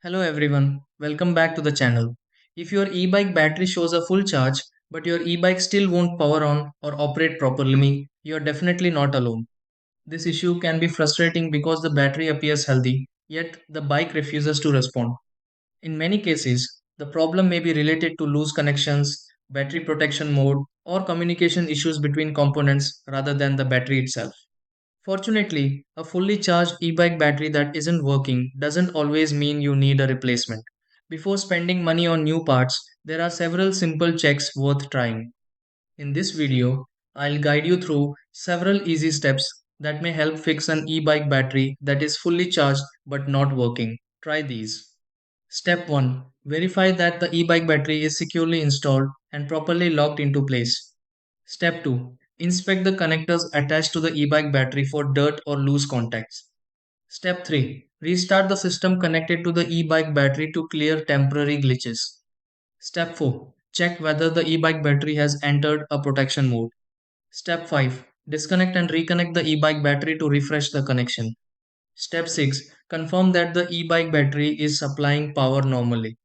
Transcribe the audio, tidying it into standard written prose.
Hello everyone, welcome back to the channel. If your e-bike battery shows a full charge but your e-bike still won't power on or operate properly, you're definitely not alone. This issue can be frustrating because the battery appears healthy, yet the bike refuses to respond. In many cases, the problem may be related to loose connections, battery protection mode, or communication issues between components rather than the battery itself. Fortunately, a fully charged e-bike battery that isn't working doesn't always mean you need a replacement. Before spending money on new parts, there are several simple checks worth trying. In this video, I'll guide you through several easy steps that may help fix an e-bike battery that is fully charged but not working. Try these. Step 1. Verify that the e-bike battery is securely installed and properly locked into place. Step 2. Inspect the connectors attached to the e-bike battery for dirt or loose contacts. Step 3. Restart the system connected to the e-bike battery to clear temporary glitches. Step 4. Check whether the e-bike battery has entered a protection mode. Step 5. Disconnect and reconnect the e-bike battery to refresh the connection. Step 6. Confirm that the e-bike battery is supplying power normally.